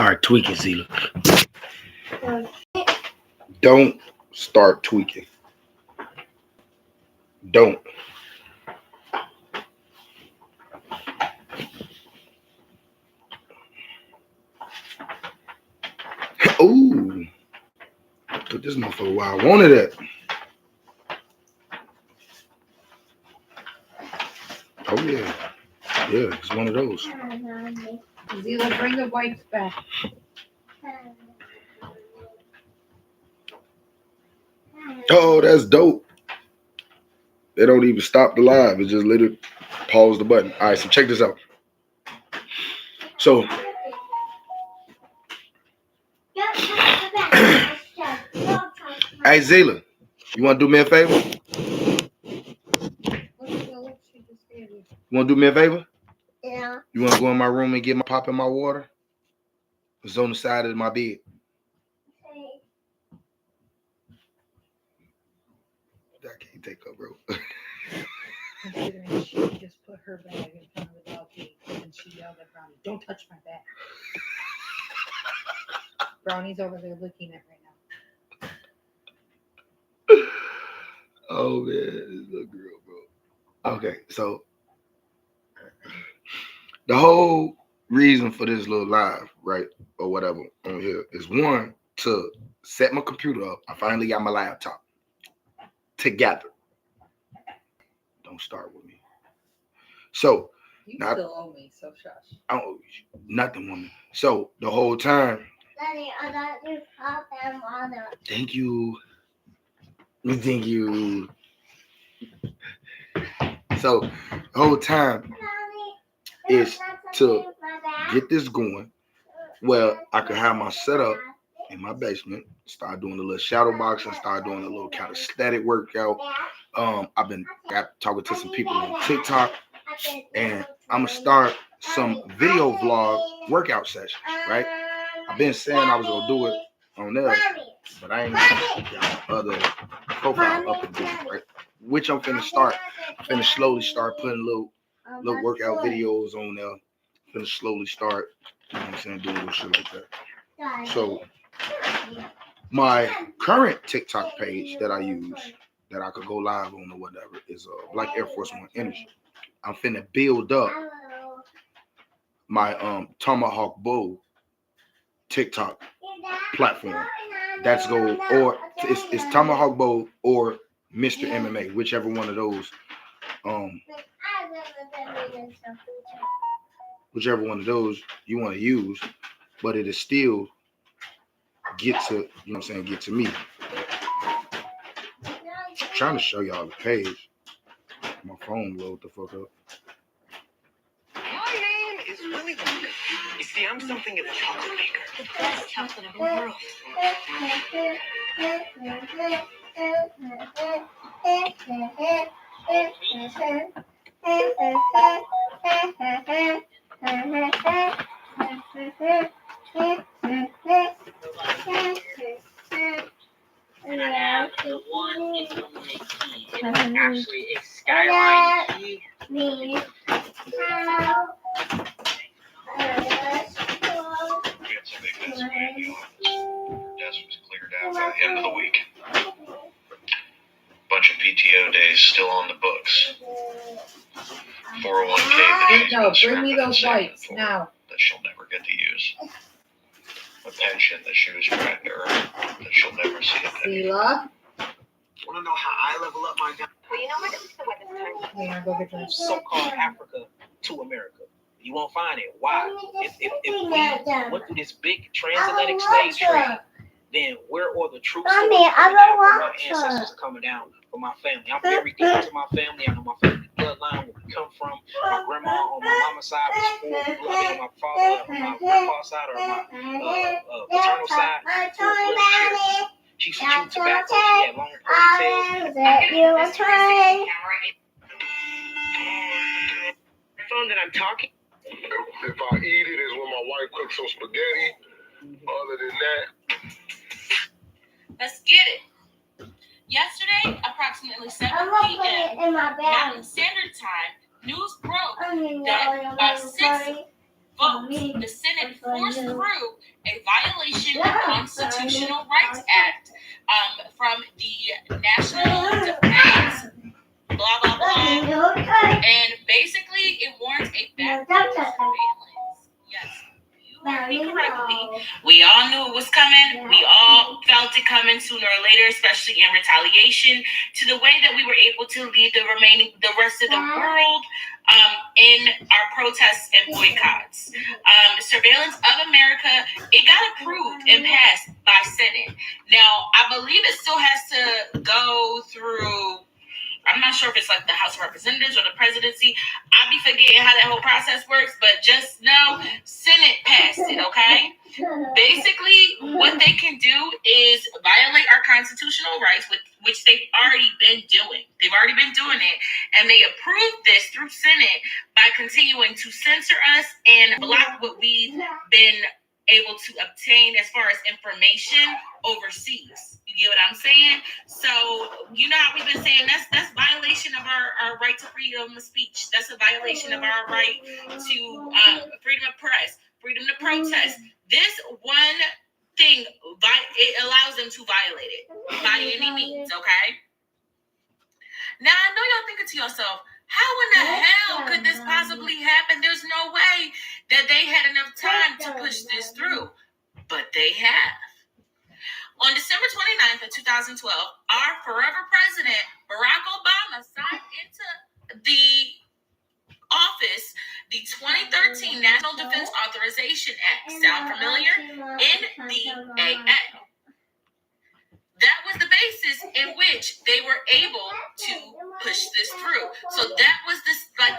start tweaking, Zila. Don't start tweaking. Don't. Ooh. Took this motherfucker a while. I wanted it. Oh, yeah. Yeah, it's one of those. Zila, bring the wipes back. Oh, that's dope. They don't even stop the live. It just literally pause the button. All right, so check this out. So, hey, Zila, you want to do me a favor? You want to do me a favor? Yeah. You want to go in my room and get my pop in my water? It's on the side of my bed. I can't take her, bro. Considering she just put her bag in front of the dog cage and she yelled at Brownie, "Don't touch my bag." Brownie's over there looking at right now. Oh, man. This little girl, bro. Okay, so the whole reason for this little live, right, or whatever on here is one, to set my computer up. I finally got my laptop together. Don't start with me. So, You Not- still owe me, so shush. I don't owe you nothing, woman. So, the whole time, Daddy, I got your pop and water. thank you. Thank you. So, the whole time is to get this going. Well, I could have my setup in my basement, start doing a little shadow boxing, start doing a little calisthenic workout. I've been talking to some people on TikTok, and I'm gonna start some video vlog workout sessions, right? I've been saying I was gonna do it on there, but I ain't got other profile up and do it, right? Which I'm finna start. I'm finna slowly start putting little workout videos on there. Finna slowly start, you know what I'm saying, doing little shit like that. So my current TikTok page that I use, that I could go live on or whatever, is Black Air Force One Energy. I'm finna build up my Tomahawk Bow TikTok platform. That's go, or it's Tomahawk Bow or Mr. MMA, whichever one of those, whichever one of those you want to use, but it is still get to, you know what I'm saying, get to me. I'm trying to show y'all the page. My phone load the fuck up. My name is Willy Wonka. You see, I'm something of a chocolate maker. The best chocolate in the world. And I have the one and only key. It is actually a Skyline key. We have some big mess in the office. Desk was cleared out by the end of the week. Bunch of PTO days still on the books. 401k that No, bring me those wipes now. that she'll never get to use. A pension that she was trying to earn that she'll never see a penny. Zila, Want to know how I level up my Well, you know what? It's the weather time. we're gonna go get them. so-called Africa to America? You won't find it. Why? If we went through this big transatlantic slave trade, then where are the troops that Mommy, are coming down? Where my I don't want ancestors are coming down for my family. I'm very deep into my family. I know my family bloodline, where we come from. My grandma on my mama's side was full blood. On my father, on my grandpa's side, or my paternal side, full blood. She used to chew tobacco. She had long ponytails. Phone that I'm talking. If I eat it, is when my wife cooks some spaghetti. Other than that, Let's get it. Yesterday, approximately 7 p.m. in my bag. Mountain Standard Time, news broke that about 6 votes, the Senate forced through a violation of Constitutional Rights Act from the National Defense, blah, blah, blah. And basically, it warrants a backdoor surveillance. Yes, you heard me correctly. We all knew it was coming. We all felt it coming sooner or later, especially in retaliation to the way that we were able to lead the rest of the world in our protests and boycotts. Surveillance of America, it got approved and passed by Senate. Now, I believe it still has to go through, I'm not sure if it's like the House of Representatives or the presidency. I be forgetting how that whole process works, but just know Senate passed it, okay? Basically, what they can do is violate our constitutional rights, which they've already been doing. They've already been doing it, and they approved this through Senate by continuing to censor us and block what we've been able to obtain as far as information overseas. You get what I'm saying? So, you know how we've been saying that's violation of our right to freedom of speech. That's a violation of our right to freedom of press, freedom to protest. This one thing, it allows them to violate it by any means, okay? Now, I know y'all thinking to yourself, how in the hell could this possibly happen? There's no way that they had enough time to push this through, but they have. On December 29th of 2012, our forever president, Barack Obama, signed into the office the 2013 National Defense Authorization Act. Sound familiar? NDAA. That was the basis in which they were able to push this through. So that was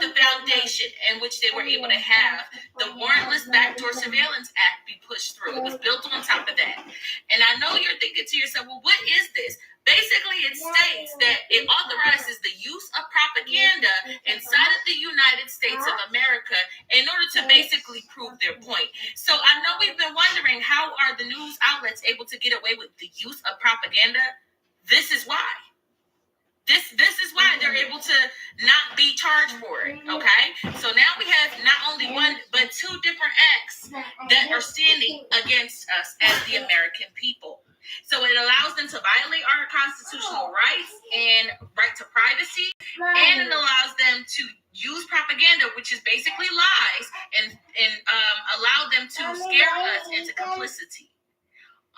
the foundation in which they were able to have the Warrantless Backdoor Surveillance Act be pushed through. It was built on top of that. And I know you're thinking to yourself, well, what is this? Basically, it states that it authorizes the use of propaganda inside of the United States of America in order to basically prove their point. So I know we've been wondering, how are the news outlets able to get away with the use of propaganda? This is why. This is why they're able to not be charged for it, okay? So now we have not only one, but two different acts that are standing against us as the American people. So it allows them to violate our constitutional rights and right to privacy, and it allows them to use propaganda, which is basically lies, and allow them to scare us into complicity.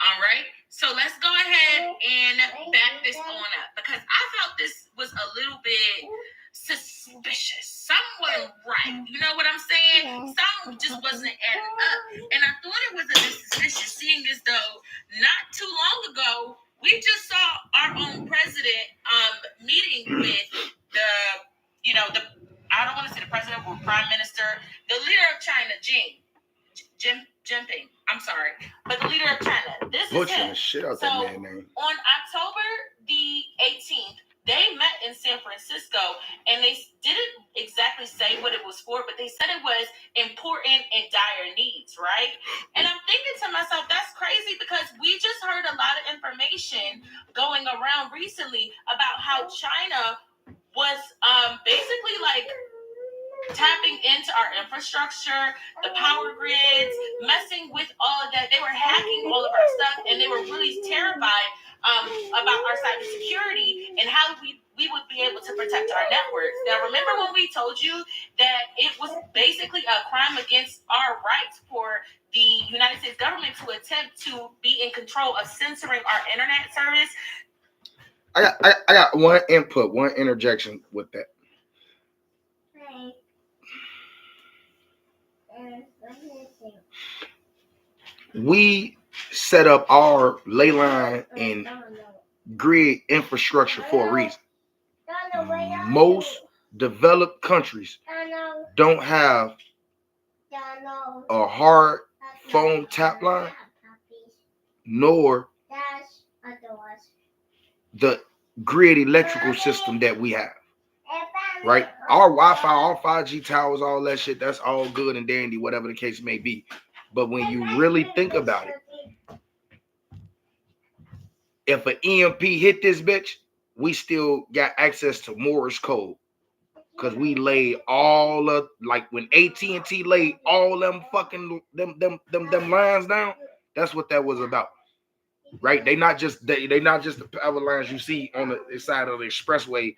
All right, so let's go ahead and back this on up, because I felt this was a little bit suspicious. Some wasn't right. You know what I'm saying? Some just wasn't adding up. And I thought it was a bit suspicious, seeing as though not too long ago, we just saw our own president meeting with the I don't want to say the president or prime minister, the leader of China, Xi Jinping. I'm sorry, but the leader of China. This is him. The shit out So that man name. on October the 18th, they met in San Francisco, and they didn't exactly say what it was for, but they said it was important and dire needs, right? And I'm thinking to myself, that's crazy, because we just heard a lot of information going around recently about how China was basically like tapping into our infrastructure, the power grids, messing with all of that. They were hacking all of our stuff, and they were really terrified about our cybersecurity and how we would be able to protect our networks. Now, remember when we told you that it was basically a crime against our rights for the United States government to attempt to be in control of censoring our internet service? I got one input, one interjection with that. We set up our ley line and grid infrastructure for a reason. Most developed countries don't have a hard phone tap line, nor the grid electrical system that we have. Right? Our Wi-Fi, our 5G towers, all that shit, that's all good and dandy, whatever the case may be. But when you really think about it, if an EMP hit this bitch, we still got access to Morse code. Cause we laid all of, like when AT&T laid all them fucking them lines down. That's what that was about, right? They not just the power lines you see on the side of the expressway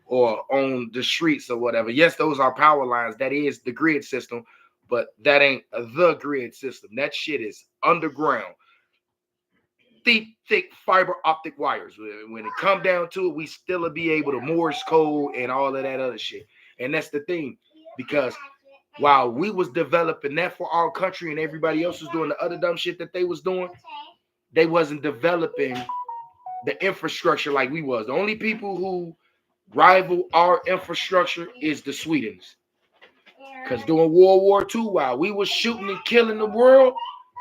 or on the streets or whatever. Yes, those are power lines. That is the grid system, but that ain't the grid system. That shit is underground. Thick fiber optic wires. When it come down to it, we still be able to Morse code and all of that other shit. And that's the thing, because while we was developing that for our country and everybody else was doing the other dumb shit that they was doing, they wasn't developing the infrastructure like we was. The only people who rival our infrastructure is the Swedens. Because during World War II, while we was shooting and killing the world,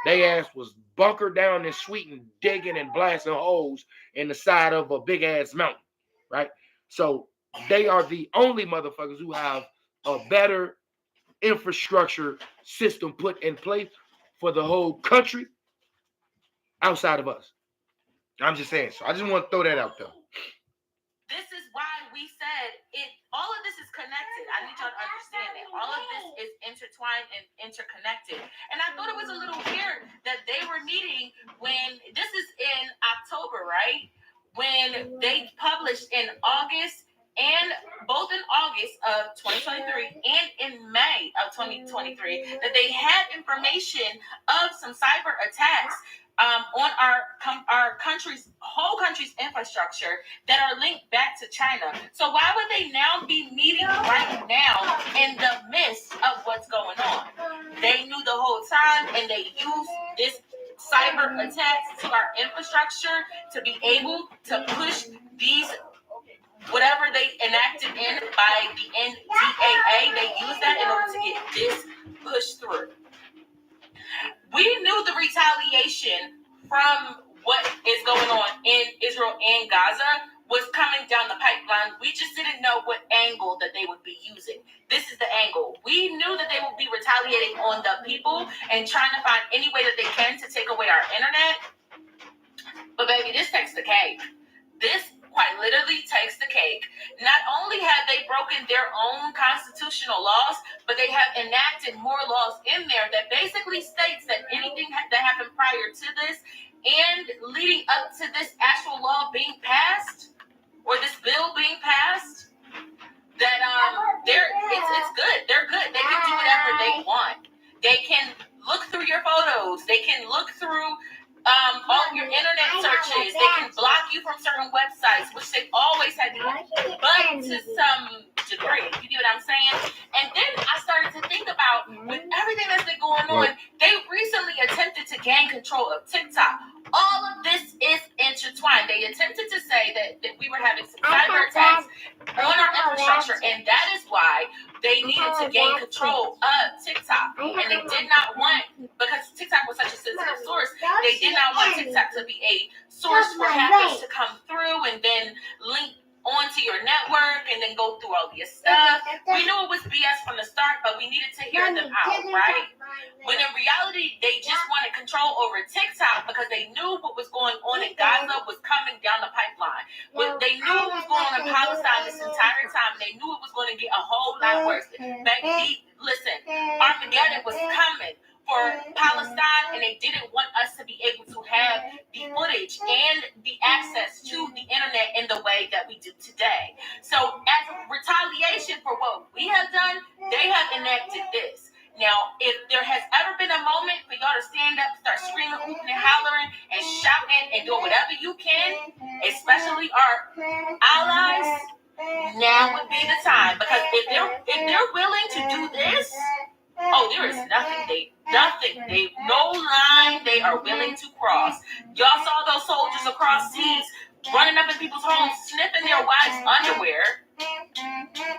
they ass was bunkered down in Sweden, digging and blasting holes in the side of a big ass mountain, right? So they are the only motherfuckers who have a better infrastructure system put in place for the whole country outside of us. I'm just saying. So I just want to throw that out there. This is why we said it. All of this is connected. I need y'all to understand that all of this is intertwined and interconnected. And I thought it was a little weird that they were meeting when this is in October, right? When they published in August, and both in August of 2023 and in May of 2023, that they had information of some cyber attacks on our whole country's infrastructure that are linked back to China. So why would they now be meeting right now in the midst of what's going on? They knew the whole time, and they used this cyber attacks to our infrastructure to be able to push these whatever they enacted in by the NDAA. They used that in order to get this pushed through. We knew the retaliation from what is going on in Israel and Gaza was coming down the pipeline. We just didn't know what angle that they would be using. This is the angle. We knew that they would be retaliating on the people and trying to find any way that they can to take away our internet. But baby, this takes the cake. This quite literally takes the cake. Not only have they broken their own constitutional laws, but they have enacted more laws in there that basically states that anything that happened prior to this and leading up to this actual law being passed, or this bill being passed, that it's good. They're good. They can do whatever they want. They can look through your photos. They can look through all your internet searches. They can block you from certain websites, which they always had to do, but to some degree. You get what I'm saying? And then I started to think about, with everything that's been going on, they recently attempted to gain control of TikTok. All of this is intertwined. They attempted to say that we were having some cyber attacks on our infrastructure, and that is why they needed to gain control of TikTok. And they did not want, because TikTok was such a sensitive source, they did not want TikTok to be a source for hackers to come through and then link onto your network and then go through all your stuff. We knew it was BS from the start, but we needed to hear them out, right? When in reality, they just wanted control over TikTok because they knew what was going on in Gaza was coming down the pipeline. But they knew what was going on in Palestine this entire time. They knew it was going to get a whole lot worse. Listen, Armageddon was coming for Palestine, and they didn't want us to be able to have the footage and the access to the internet in the way that we do today. So as a retaliation for what we have done, they have enacted this. Now, if there has ever been a moment for y'all to stand up, start screaming, hooping, and hollering, and shouting, and doing whatever you can, especially our allies, now would be the time. Because if they're willing to do this, there is no line they are willing to cross. Y'all saw those soldiers across seas running up in people's homes, sniffing their wives' underwear,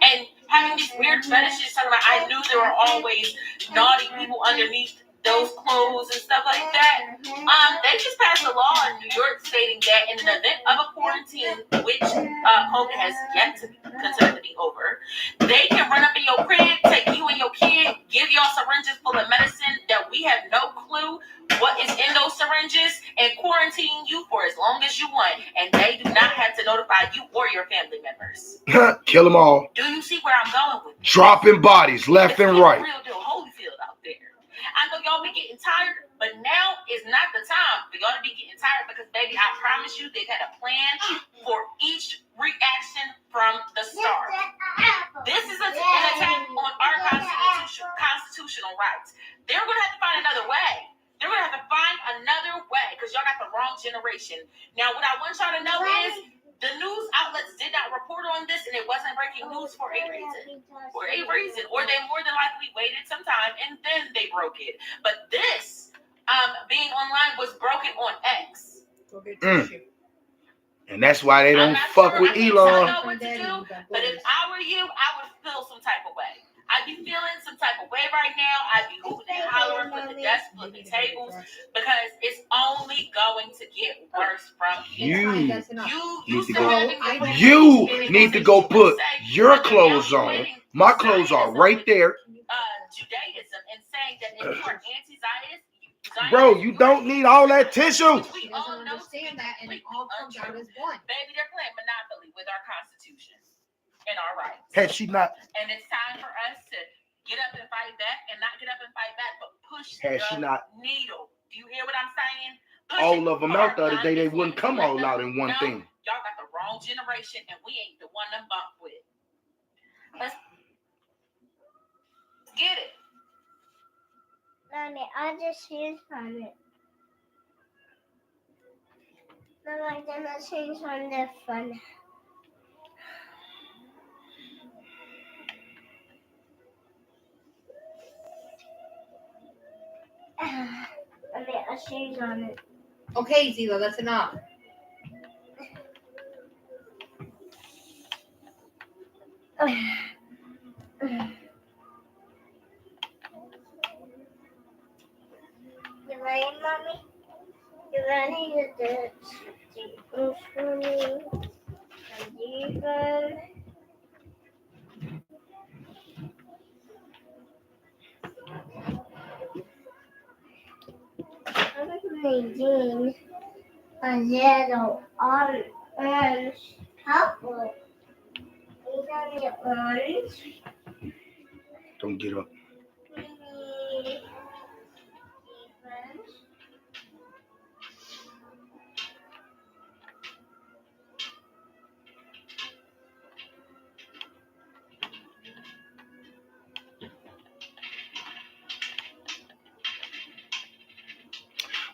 and having these weird fetishes talking about, I knew there were always naughty people underneath those clothes and stuff like that. They just passed a law in New York stating that in an event of a quarantine, which COVID has yet to be considered to be over, they can run up in your crib, take you and your kid, give y'all syringes full of medicine that we have no clue what is in those syringes and quarantine you for as long as you want, and they do not have to notify you or your family members. Kill them all. Do you see where I'm going with this? Dropping bodies left and right. Real deal Holyfield out there. I know y'all be getting tired, but now is not the time for y'all to be getting tired because, baby, I promise you they had a plan for each reaction from the start. This is an attack on our constitutional rights. They're going to have to find another way. They're going to have to find another way because y'all got the wrong generation. Now, what I want y'all to know is the news outlets did not report on this, and it wasn't breaking news for a reason. For a reason. Or they more than likely waited some time, and then they broke it. But this, being online, was broken on X. Go get tissue. And that's why they don't I'm not fuck sure. with I don't Elon. know what to do, but if I were you, I would feel some type of way. I'd be feeling some type of way right now. I'd be hooting and hollering, putting the desks, putting the tables, because it's only going to get worse from here. You You need to go put your clothes on. My clothes are right there. Judaism and saying that if you are anti-Zionist, Bro, you don't need all that tissue. He doesn't understand that, and it all comes out as one. Baby, they're playing Monopoly with our Constitution and our rights. Had she not, And it's time for us to get up and fight back, and not get up and fight back, but push Had the she not- needle. Do you hear what I'm saying? Push all it of them out the hard. other day, they wouldn't come all out in one No, thing. Y'all got the wrong generation, and we ain't the one to bump with. Let's get it. Mommy, I just choose from it. No, I'm gonna choose from this one. Mommy, I choose on it. Okay, Zila, that's enough. You ready, Mommy? You ready to do it? For me. And even. I'm making a little orange apple. You got the orange? Don't get up. Maybe.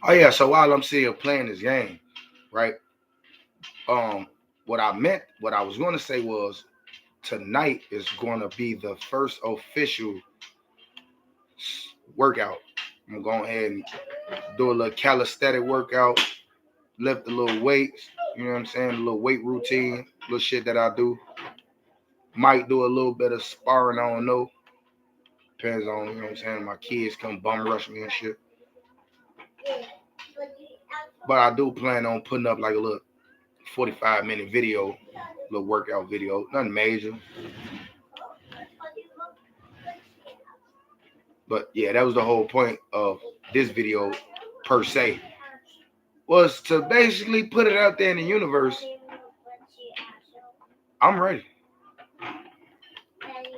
Oh yeah, so while I'm still playing this game, right? What I was gonna say was tonight is gonna be the first official workout. I'm gonna go ahead and do a little calisthenic workout, lift a little weights, you know what I'm saying? A little weight routine, little shit that I do. Might do a little bit of sparring, I don't know. Depends on, you know what I'm saying, my kids come bum rush me and shit. But I do plan on putting up like a little 45-minute video, little workout video, nothing major. But yeah, that was the whole point of this video per se, was to basically put it out there in the universe. I'm ready.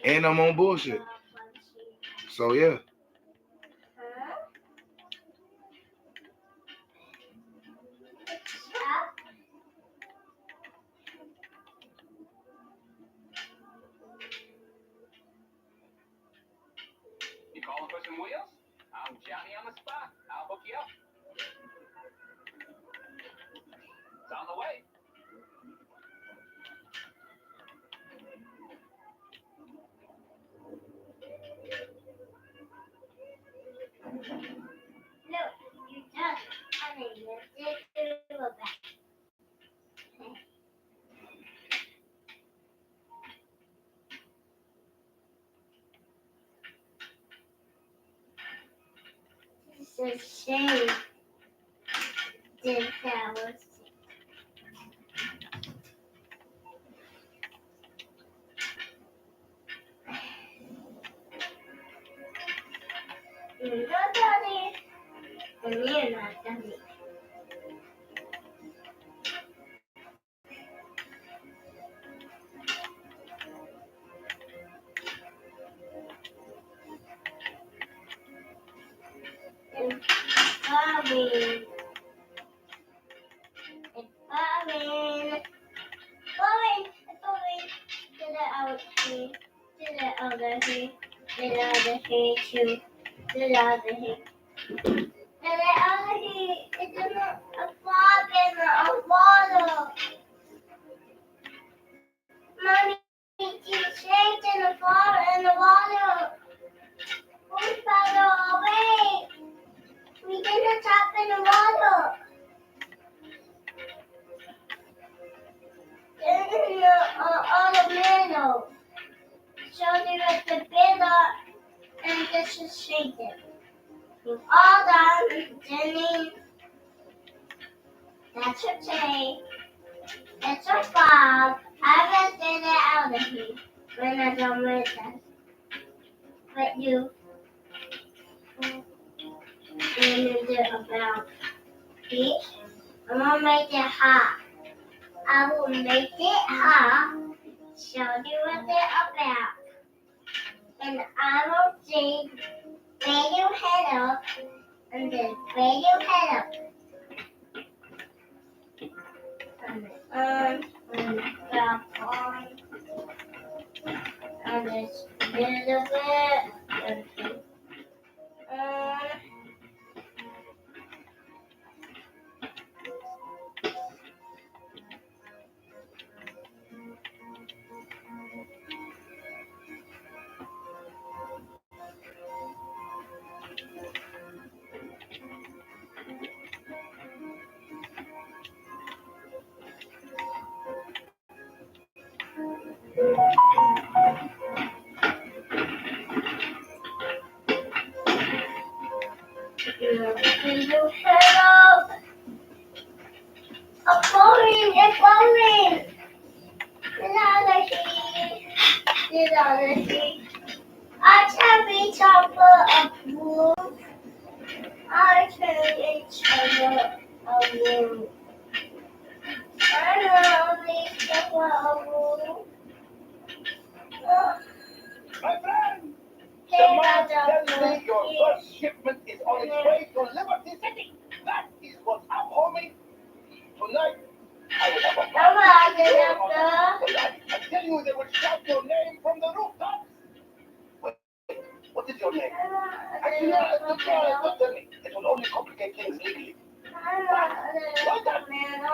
And I'm on bullshit. So yeah. You calling for some wheels? I'm Johnny on the spot. I'll hook you up. It's on the way. No, you just. I mean, you did do it back. It's a shame. Did that was. Daddy. And you're not dummy. It's boring. It's boring. Boring. It's boring. To the other here. To the other here. To the other here too. To the other here. To the other here. It's a frog in the water. Mommy, she's shaped in the frog in the water. We fell away. We didn't tap in the water. In the middle. So there was the bitter and this is shaken. We've all done Jenny. That's okay. It's a frog. I will get it out of here when I don't with us. But you do about it. I'm gonna make it hot. I will make it hot. Show you what it's about. And I will say where you head up and then where you head up. And back on. And it's a little bit. You head up. It's falling. Get out of here. I can reach over a roof. I can reach over a roof. I can reach over a roof. My friend, the Take man out tells me your first shipment is on its way to Liberty City. That is what I'm hoping. Tonight, I will have a Come on, party get on up tonight. I tell you, they will shout your name from the rooftops. Wait, what is your name? Actually, don't tell me. It will only complicate things legally. I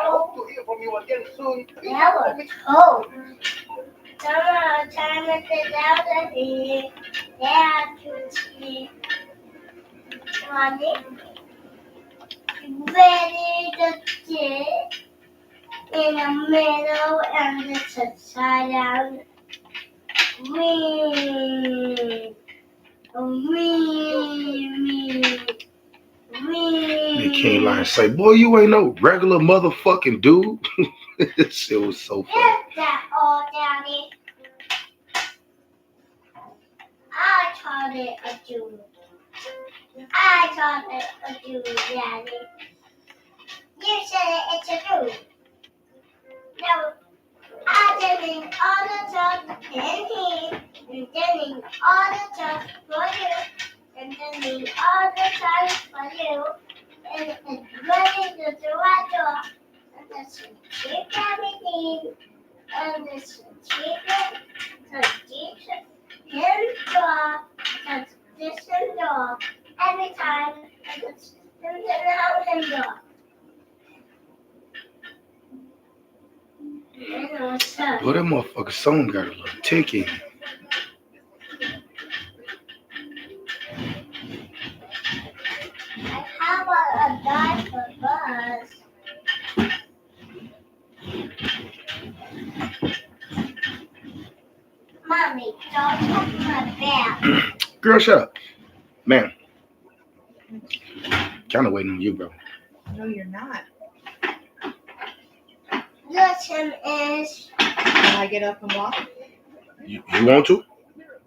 hope to hear from you again soon. Never told. Come on, time to get out of here. Yeah, Tucci. Money. Ready to get in the middle and it's upside down. You can't lie and say, boy, you ain't no regular motherfucking dude. This shit was so funny. Is that all, Daddy? I taught it a dude. Daddy. You said it's a dude. No, I did all the stuff in here, and then all the stuff for you, and then all the time for you, and it's ready to do our door, and this is cheap everything, and this is cheap, so cheap him door, so this him door, every time, and it's him door. Boy, that motherfucking song got a little ticky. How about a guy for Buzz? Mommy, don't touch my back. Girl, shut up. Man. Kind of waiting on you, bro. No, you're not. Listen is Can I get up and walk? You want to?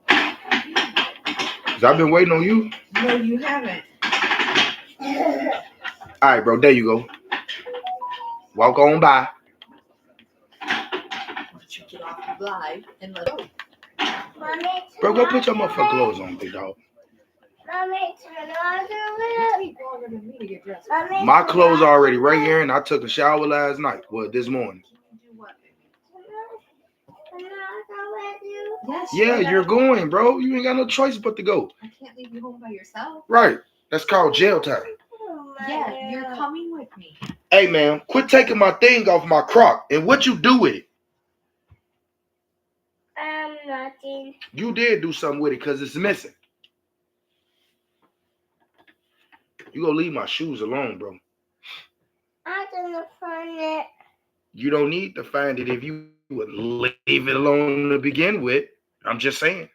Because I've been waiting on you. No, you haven't. All right, bro. There you go. Walk on by. Why don't you get off live and let go? Mommy, Bro, go put your motherfucking clothes on, big dog. Mommy, turn on the It'll take longer than me to get dressed. Mommy, My clothes are already right here, and I took a shower last night. Well, this morning. Can you do what, baby? Yes. Yeah, you you're gotta go. going, bro. You ain't got no choice but to go. I can't leave you home by yourself. Right. That's called jail time. Yeah, you're coming with me. Hey, man, quit taking my thing off my crock. And what you do with it? Nothing. You did do something with it because it's missing. You gonna leave my shoes alone, bro. I didn't find it. You don't need to find it if you would leave it alone to begin with. I'm just saying.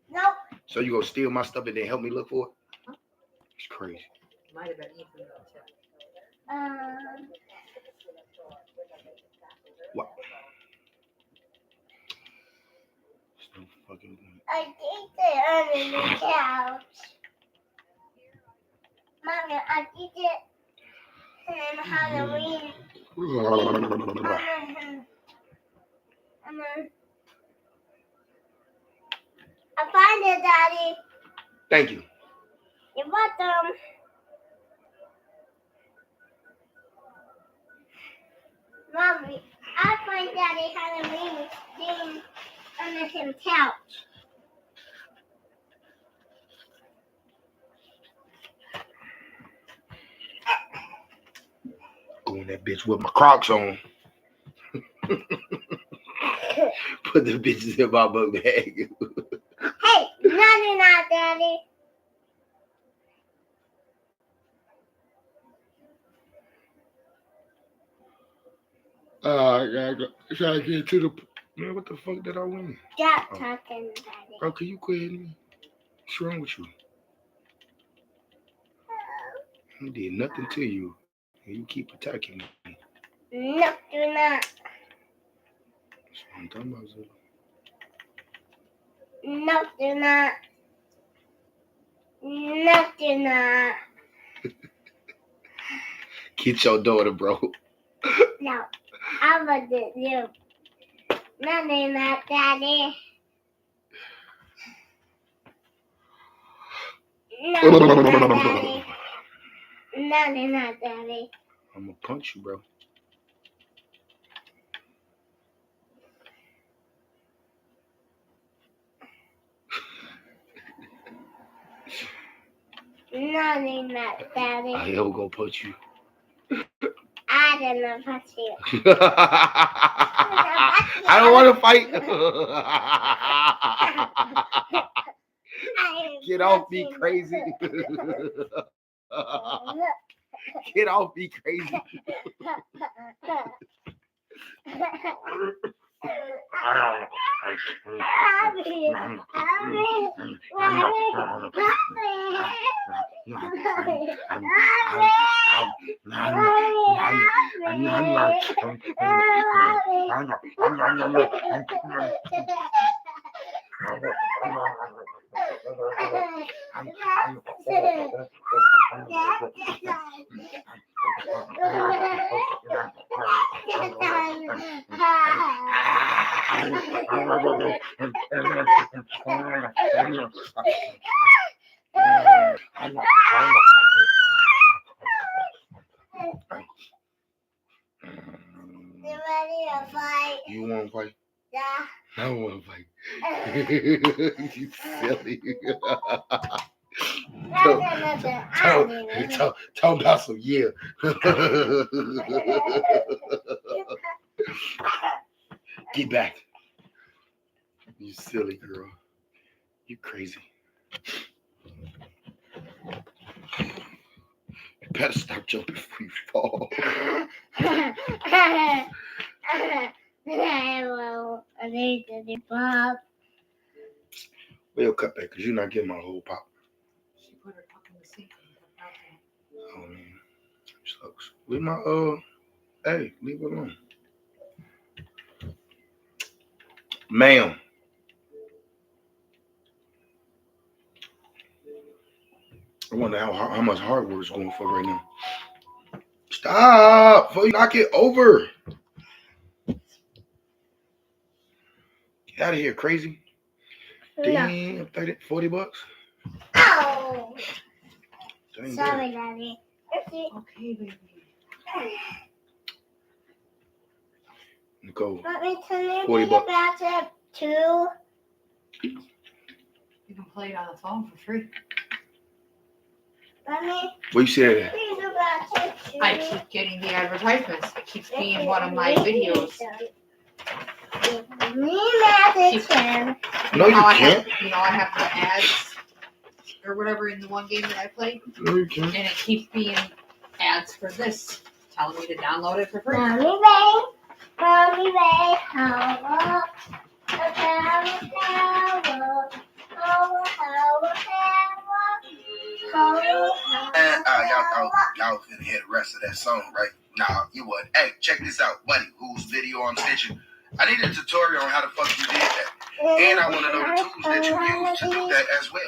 Nope. So you gonna steal my stuff and then help me look for it? It's crazy. Might have been Ethan though, too. What? It's no fucking point. I think it under the couch. Mommy, I think it in Halloween. I find it, Daddy. Thank you. You're welcome. Mommy, I find Daddy Halloween thing under his couch. Go in that bitch with my Crocs on. Put the bitches in my book bag. Hey, nothing now, Daddy. I gotta go. Try to get to the. Man, what the fuck did I win? Stop talking, Daddy. Bro, can you quit hitting me? What's wrong with you? I did nothing to you. And you keep attacking me. No, do not. That's what I'm talking about, Zilla. No, do not. No, do not. Get your daughter, bro. No, I will do you. Nothing not, Daddy. Nothing not, Daddy. Nothing not, Daddy. I'm gonna punch you, bro. Nothing not, Daddy. I ever go punch you. I didn't touch you. I don't want to fight. Get off me, crazy. Get off me, crazy. You ready to fight? You want to fight? Yeah. I don't want to fight. You silly. Talk about some yeah. Get back. You silly girl. You crazy. You better stop jumping before you fall. I need to be Bob. We'll cut back because you're not getting my whole pop. She put her cup in the sink and put out there. Oh man. Sucks. Leave my hey, leave it alone. Ma'am. wonder how much hardware is going for right now. Stop before you knock it over. Get out of here, crazy. Damn, 30, 40 bucks. Ow! That ain't Sorry, Daddy. Okay, baby. bad. Nicole, Want me to 40 the bucks. bathtub too? You can play it on the phone for free. Mommy, what you said? please the bathtub too. I keep getting the advertisements. It keeps being one of my videos. No, you How I can't. have, I have the ads or whatever in the one game that I play, No, you can't. and it keeps being ads for this, telling me to download it for free. Mommy, how Y'all finna hear the rest of that song, right? Nah, you would. Hey, check this out, buddy. Whose video I'm stitching? I need a tutorial on how the fuck you did that, and I want to know the tools that you use to do that as well.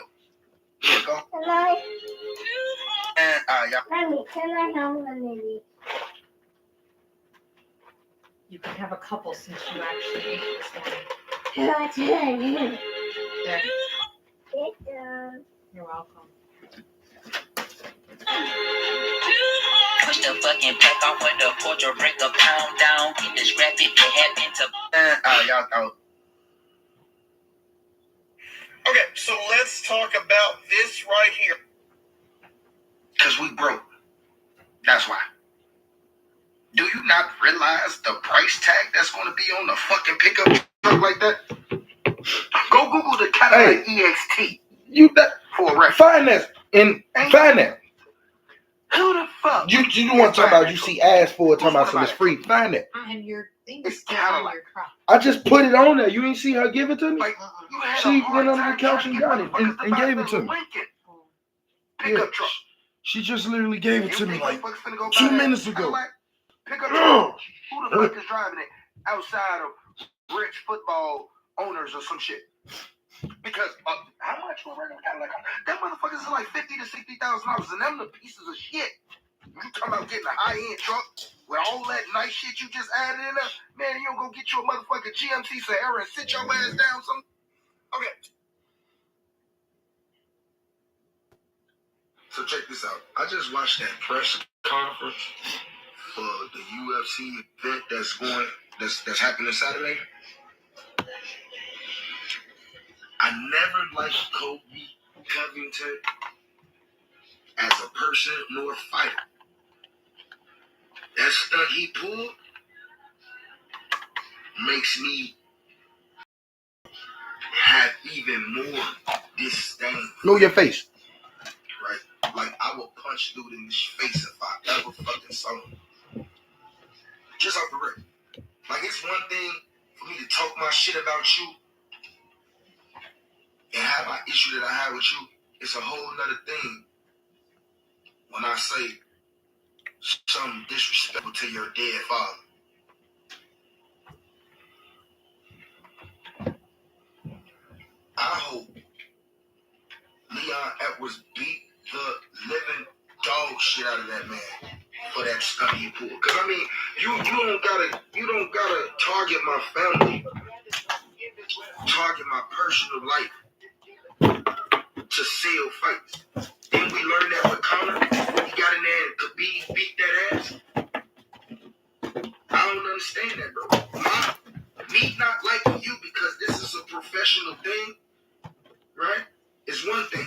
Here you go. And y'all. Mommy, can I have one maybe? You can have a couple since you actually ate this one. Can There, I you're welcome. Push the fucking pack off with the porch or break a pound down. Get this graphic, it happened to. And y'all thought. Okay, so let's talk about this right here. Cause we broke. That's why. Do you not realize the price tag that's going to be on the fucking pickup truck like that? Go Google the Cadillac EXT. You that for a reference. Find that and find that. Who the fuck? You want to talk about? You see ads for it, talking about some it's free. Find that. And your thing It's is still on Cadillac. your crop. I just put it on there. You ain't see her give it to me. Uh-uh. She went under the couch and got it and gave it to me. Pickup truck. She just literally gave it to me like Go 2 minutes ago. Pickup truck. Who the fuck is driving it outside of rich football owners or some shit? Because how much for a regular Cadillac? That motherfuckers is like $50,000 to $60,000, and them the pieces of shit. You talking about getting a high-end truck with all that nice shit you just added in there? Man, you don't go get you a motherfucking GMC Sahara and sit your ass down some. Okay. So check this out. I just watched that press conference for the UFC event that's happening Saturday. I never liked Kobe Covington as a person nor a fighter. That stunt he pulled makes me have even more disdain. Know your face. Right? Like I will punch dude in his face if I ever fucking saw him. Just off the rip. Like it's one thing for me to talk my shit about you and have my issue that I have with you. It's a whole nother thing when I say something disrespectful to your dead father. I hope Leon Edwards beat the living dog shit out of that man for that stunt he pulled. Cause I mean, you don't gotta target my family, target my personal life to sell fights. Then we learned that with Conor. He got in there and Khabib beat that ass. I don't understand that, bro. Me not liking you because this is a professional thing, right? Is one thing.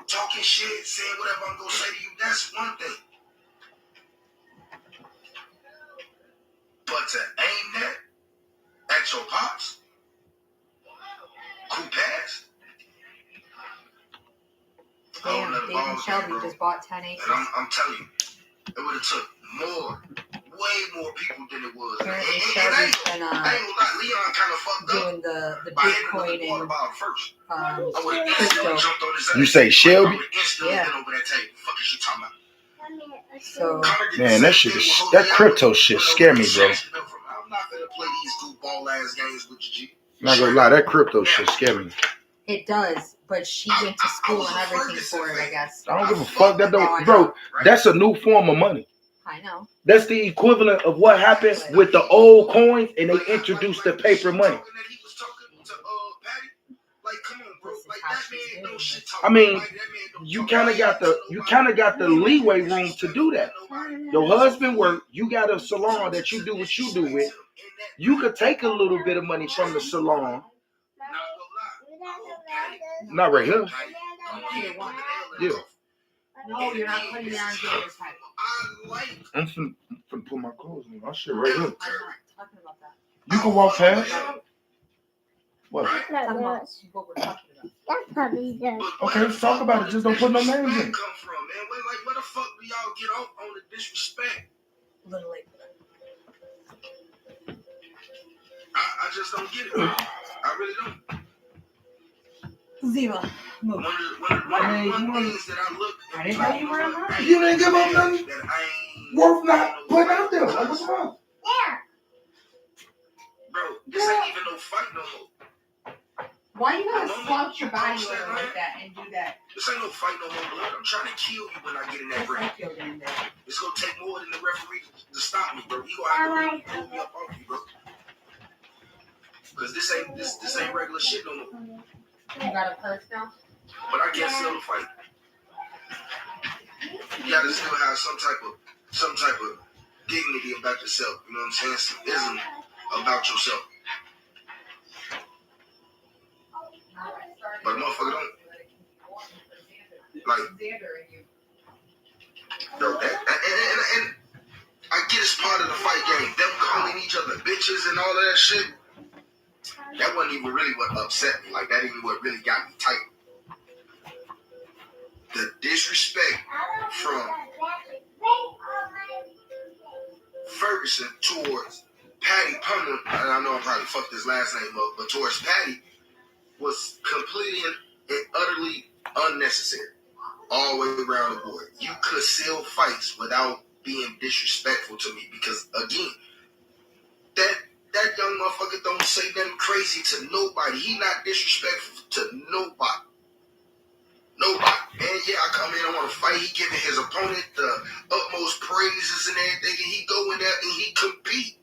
Talking shit, saying whatever I'm gonna say to you, that's one thing. But to aim that at your pops, who passed? Damn, Dayton Shelby just bought 10 acres. And I'm telling you, it would have took way more people than it was. Apparently And Shelby's been I ain't gonna lie, Leon kind of fucked up. doing the By hitting him with Bitcoin the water and bottle first. I would have crypto. instantly jumped on his ass. You say Shelby? I would have instantly Yeah. been over that table. Fuck is you talking about? So Conor did the Man, same that shit thing is with that Jose crypto Aldo. shit scare me, bro. I'm not gonna play these goofball ass games with you, G. Not gonna lie, that crypto shit scare me. it does, But she went to school and everything for it, I guess. I don't give a fuck. That don't, bro. That's a new form of money. I know. That's the equivalent of what happened with the old coins, and they introduced the paper money. I mean, you kind of got the leeway room to do that. Your husband work, you got a salon that you do what you do with. You could take a little bit of money from the salon. Not right here. Yeah. No, you're not putting it on Xander's head. I'm finna put my clothes on. My shit right here. I'm not talking about that. You can walk past. What? Talking about what we're talking about. That's probably good. Okay, let's talk about it. Just don't put no names in. Come from, man. Where the fuck do y'all get off on the disrespect? A little late. I just don't get it. I really don't. Ziva, move. One of the things that I look at. I didn't know you were in line. You didn't give up nothing that I ain't worth not putting out there. Like, what's wrong? Yeah. Bro, this ain't even no fight no more. Why you gotta slouch your body over like that and do that? This ain't no fight no more, blood. I'm trying to kill you when I get in that ring. It's gonna take more than the referee to stop me, bro. He gonna have to pull me up off you, bro. Cause this ain't regular shit no more. You got a purse now? But I can't sell the fight. You gotta still have some type of dignity about yourself. You know what I'm saying? Some ism about yourself. But motherfucker don't. Like, bro, and I get it's part of the fight game. Them calling each other bitches and all of that shit. That wasn't even really what upset me. Like, that ain't what really got me tight. The disrespect from Ferguson towards Patty Pummel, and I know I probably fucked his last name up, but towards Patty was completely and utterly unnecessary. All the way around the board. You could sell fights without being disrespectful to me because, again, that young motherfucker don't say nothing crazy to nobody. He not disrespectful to nobody. Nobody. And yeah, I come in, I want to fight. He giving his opponent the utmost praises and everything, and he go in there and he compete.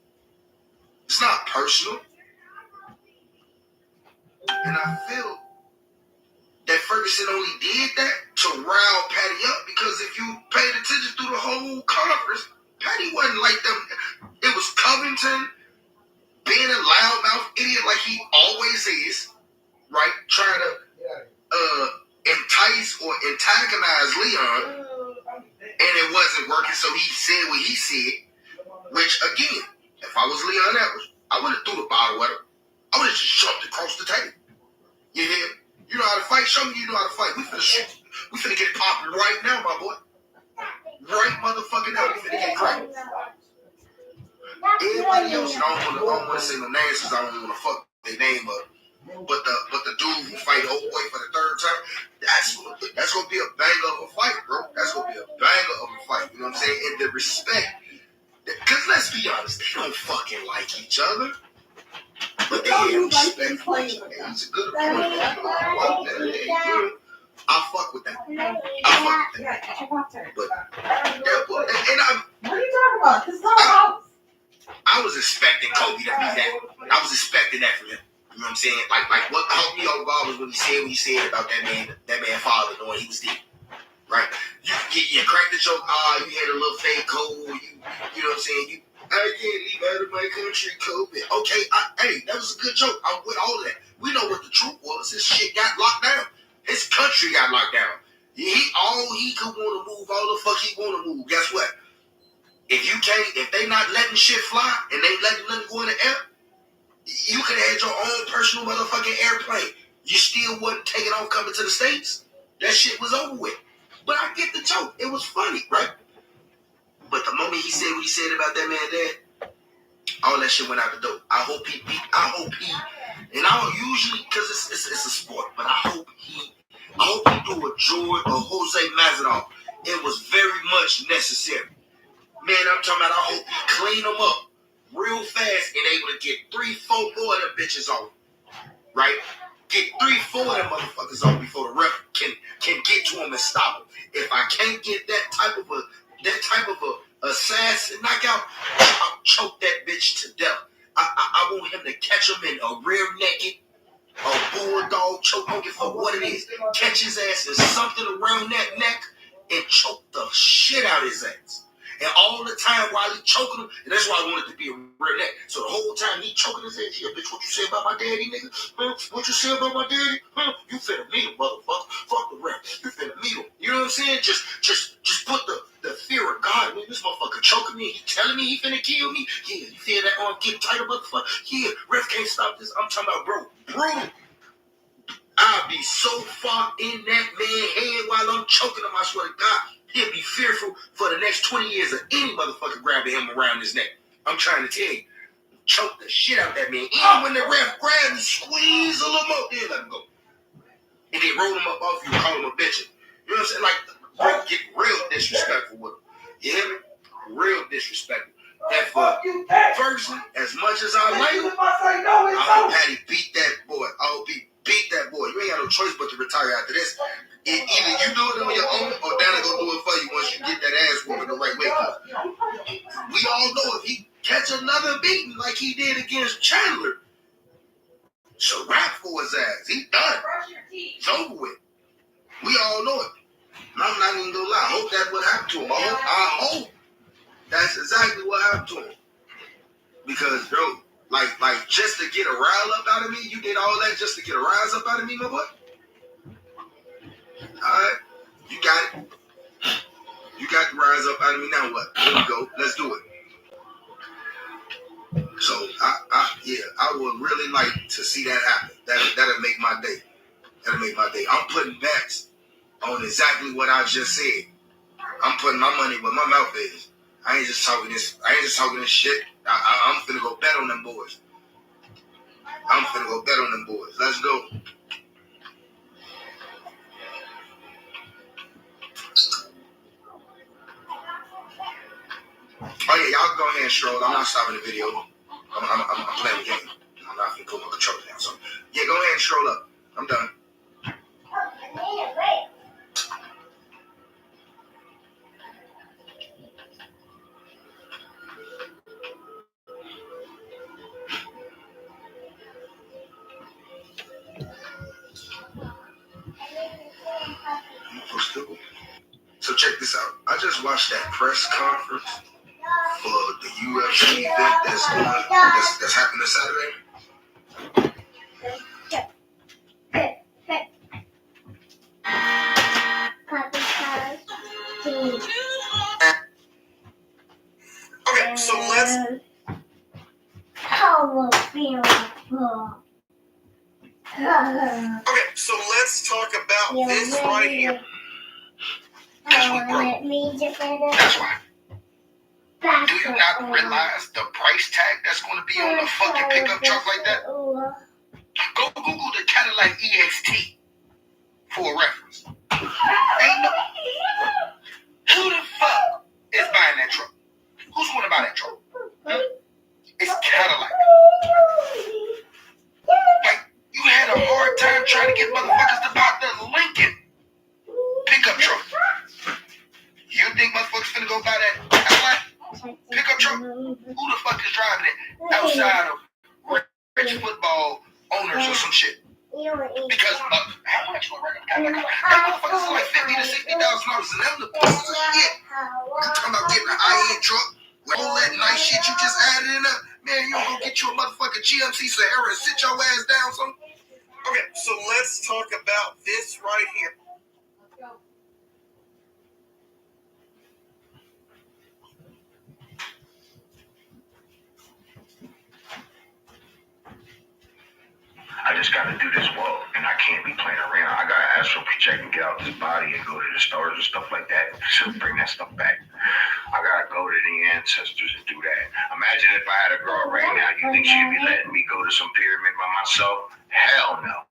It's not personal. And I feel that Ferguson only did that to rile Patty up because if you paid attention through the whole conference, Patty wasn't like them. It was Covington being a loudmouth idiot like he always is, right? Trying to entice or antagonize Leon, and it wasn't working, so he said what he said, which, again, if I was Leon Edwards, I would have threw the bottle at him. I would have just jumped across the table. You hear? You know how to fight? Show me you know how to fight. We finna get it popping right now, my boy. Right motherfucking now, we finna get cracked. Everybody else, and I don't want to say no names because I don't want to fuck their name up. But the dude who fight old boy for the third time, that's gonna be a banger of a fight, bro. That's gonna be a banger of a fight. You know what I'm saying? And the respect, because let's be honest, they don't fucking like each other. But they have respect for each other. It's a good point. I fuck with that. But what are you talking about? This is not about. I was expecting Kobe to be that. I was expecting that from him. You know what I'm saying? Like what caught me off guard was when he said about that man father knowing he was dead. Right? You cracked the joke, you had a little fake code, you know what I'm saying? I can't leave out of my country, Kobe. Okay, hey, that was a good joke. I'm with all of that. We know what the truth was. His shit got locked down. His country got locked down. He could want to move all the fuck he want to move. Guess what? If they not letting shit fly and they letting nothing go in the air, you could have had your own personal motherfucking airplane. You still wasn't taking off coming to the States. That shit was over with. But I get the joke. It was funny, right? But the moment he said what he said about that man dad, all that shit went out the door. I hope he, and I don't usually, because it's a sport, but I hope he do a George or Jose Masvidal. It was very much necessary. Man, I'm talking about, I hope he clean them up real fast and able to get 3-4 more of them bitches on. Right? get 3-4 of them motherfuckers off before the ref can get to him and stop him. If I can't get that type of a assassin knockout, I'll choke that bitch to death. I want him to catch him in a rear naked, a bulldog choke. I don't give a fuck what it is. Catch his ass in something around that neck and choke the shit out of his ass. And all the time while he choking him, and that's why I wanted to be a real neck. So the whole time he choking his ass, yeah, bitch, what you say about my daddy, nigga? Huh? What you say about my daddy? Huh? You finna meet him, motherfucker. Fuck the rap. You finna meet him. You know what I'm saying? Just put the fear of God, man. This motherfucker choking me. He telling me he finna kill me. Yeah, you feel that arm get tighter, motherfucker? Yeah, ref can't stop this. I'm talking about, bro, brutal. I'll be so far in that man's head while I'm choking him, I swear to God. He'll be fearful for the next 20 years of any motherfucker grabbing him around his neck. I'm trying to tell you. Choke the shit out of that man. Even when the ref grabs and squeeze a little more, then let him go. And then roll him up off you and call him a bitch. You know what I'm saying? Like, bro, get real disrespectful with him. You hear me? Real disrespectful. That fuck person, as much as I like him, I hope Patty beat that boy. I hope he beat that boy. You ain't got no choice but to retire after this. Either you do it on your own or Dana gonna do it for you once you get that ass whooping the right way. We all know if he catch another beating like he did against Chandler, so rap for his ass. He done. It's over with. We all know it. And I'm not even gonna lie. I hope that's what happened to him. I hope that's exactly what happened to him. Because, bro, like just to get a rile up out of me, you did all that just to get a rise up out of me, my boy? Alright, you got it. You got the rise up out of me. Now what? Here we go. Let's do it. So I would really like to see that happen. That'll make my day. That'll make my day. I'm putting bets on exactly what I just said. I'm putting my money where my mouth is. I ain't just talking this shit. I'm finna go bet on them boys. Let's go. Oh yeah, y'all go ahead and stroll. I'm not stopping the video. I'm playing the game. I'm not gonna put my controller down. So yeah, go ahead and stroll up. I'm done. So check this out. I just watched that press conference for the UFC event that's happening Saturday. Okay, so let's. Okay, so let's talk about this right here. Because we broke. That's why. Do you not realize the price tag that's going to be on a fucking pickup truck like that? Go Google the Cadillac EXT for a reference. Ain't no. Who the fuck is buying that truck? Who's going to buy that truck? Huh? It's Cadillac. Like, you had a hard time trying to get motherfuckers to buy the Lincoln pickup truck. You think motherfuckers finna go buy that Cadillac pickup truck? Who the fuck is driving it outside of rich football owners or some shit? Because how much for a regular Cadillac? That motherfuckers is like $50,000 to $60,000, and them the pieces of shit. You talking about getting a high-end truck with all that nice shit you just added in there? Man, you gonna get you a motherfucking GMC Sahara and sit your ass down some? Okay, so let's talk about this right here. I just gotta do this well, and I can't be playing around. I gotta astral project and get out this body and go to the stars and stuff like that. So bring that stuff back. I gotta go to the ancestors and do that. Imagine if I had a girl right now, you think she'd be letting me go to some pyramid by myself? Hell no.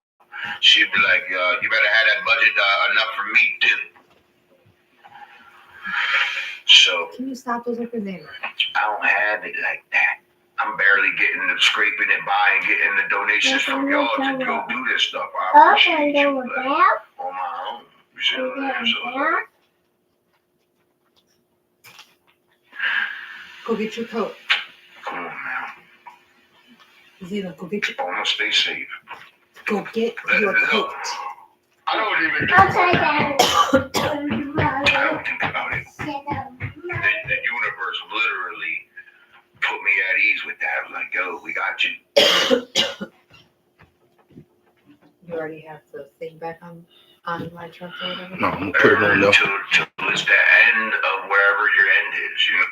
She'd be like, you better have that budget enough for me, dude. So Can you stop those over there? I don't have it like that. I'm barely getting the scraping and buying, getting the donations from y'all to go do this stuff. I appreciate you, but on my own. You see what I'm saying? So, like, Go get your coat. come on, man. Zena, go get your I want to stay safe. Go get your coat. I don't even think about it. I don't think about it. The universe literally put me at ease with that. I was like, yo, we got you. You already have the thing back on my truck or whatever? No, I'm gonna put it on there. Till it's the end of wherever your end is, you know?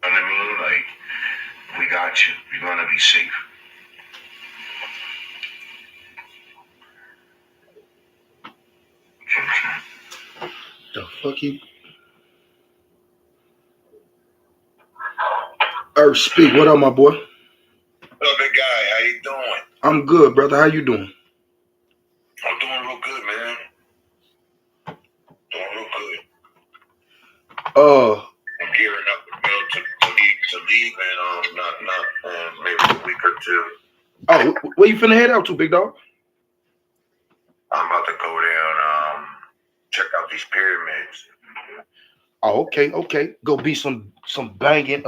You know what I mean? Like, we got you. You're gonna be safe. The fuck you? Earth Speak, what up, my boy? What up, big guy? How you doing? I'm good, brother. How you doing? I'm doing real good, man. Doing real good. I'm gearing up, to leave in not maybe a week or two. Oh, where you finna head out to, big dog? I'm about to go down, check out these pyramids. Oh, okay. Go be some banging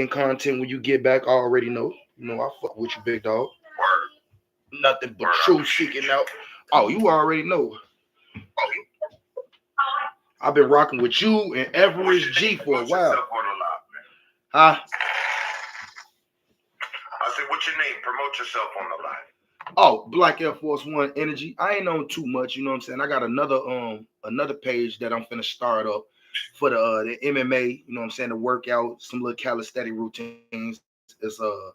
content when you get back. I already know. You know, I fuck with you, big dog. Word. Nothing but Word, truth seeking out. Oh, you already know. I've been rocking with you and Everest G for a while. Huh? I said, what's your name? Promote yourself on the live. Oh, Black Air Force One Energy. I ain't on too much, you know what I'm saying? I got another page that I'm finna start up for the MMA, you know what I'm saying, the workout, some little calisthenic routines. It's a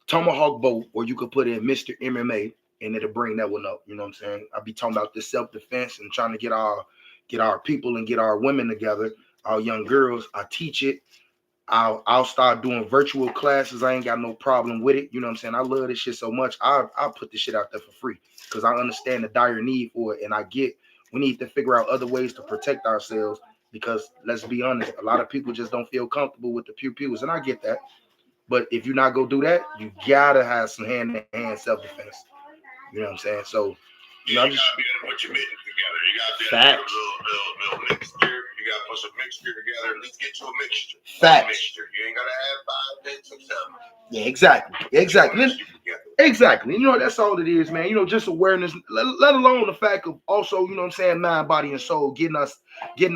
Tomahawk Boat, or you could put in Mr. MMA and it'll bring that one up, you know what I'm saying? I'll be talking about this self-defense and trying to get our people and get our women together, our young girls. I teach it. I'll start doing virtual classes. I ain't got no problem with it. You know what I'm saying? I love this shit so much. I'll put this shit out there for free because I understand the dire need for it. And we need to figure out other ways to protect ourselves because let's be honest, a lot of people just don't feel comfortable with the pew-pews. And I get that. But if you're not going to do that, you got to have some hand-to-hand self-defense. You know what I'm saying? So, you know, I'm just... You gotta put your mittens together. You gotta be able to little mixture. You gotta put some mixture together. At least get to a mixture. Facts. Mixture. You ain't gotta have 5, 10, 6, 7. Yeah, exactly. You know, that's all it is, man. You know, just awareness, let alone the fact of also, you know what I'm saying, mind, body, and soul, getting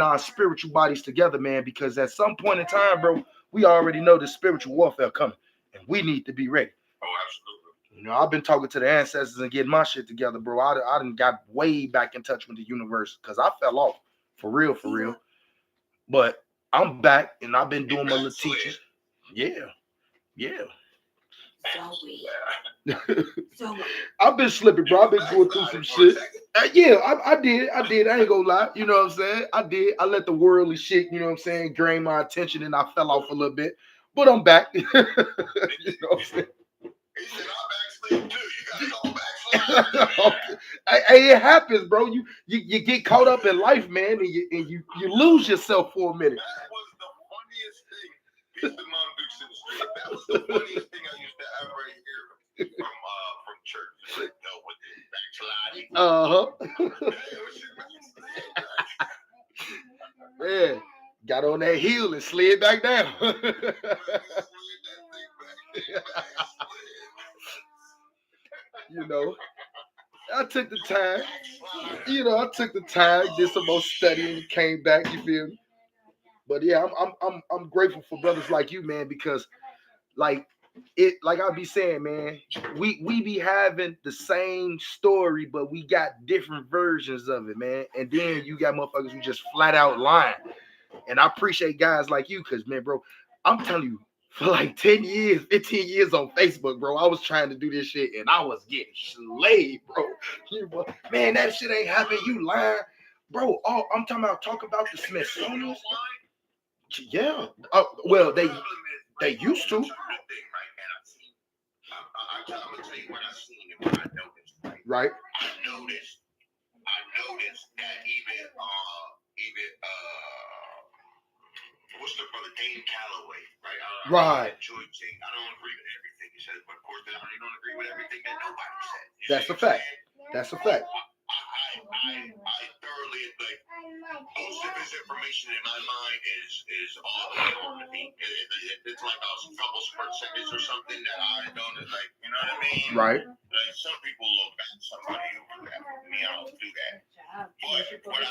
our spiritual bodies together, man, because at some point in time, bro, we already know the spiritual warfare coming, and we need to be ready. Oh, absolutely. You know, I've been talking to the ancestors and getting my shit together, bro. I done got way back in touch with the universe because I fell off, for real. But I'm back, and I've been doing my little teachings. Yeah. So I've been slipping, bro. I've been going through some shit. Yeah, I did. I ain't gonna lie. You know what I'm saying? I did. I let the worldly shit, you know what I'm saying, drain my attention, and I fell off a little bit. But I'm back. You know what I'm saying? He said, I'm backsliding too. You gotta go backslide. Hey, it happens, bro. You get caught up in life, man, and you lose yourself for a minute. That was the funniest thing. He's the Mount Dixon Street. That was the funniest thing I used to ever hear from church. Like, no, with the backsliding. Yeah, got on that heel and slid back down. You know, I took the time. Did some more studying, and came back. You feel me? But yeah, I'm grateful for brothers like you, man, because like I be saying, man, we be having the same story, but we got different versions of it, man. And then you got motherfuckers who just flat out lying. And I appreciate guys like you, because man, bro, I'm telling you, for like 10 years, 15 years on Facebook, bro, I was trying to do this shit and I was getting slayed, bro. Man, that shit ain't happening. You lying. Bro, I'm talking about the Smithsonian. Yeah. Well, they used to. I'm gonna tell you what I seen and what I noticed. Right. I noticed that even what's the brother Dane Calloway, right? Right. Enjoy saying, I don't agree with everything he says, but of course, I don't agree with everything that nobody said. That's a fact. That's a fact. I thoroughly like most of his information in my mind is all on me. It's like a couple percentage or something that I don't like. You know what I mean? Right. Like some people look at somebody over that. Me, I don't do that. But what I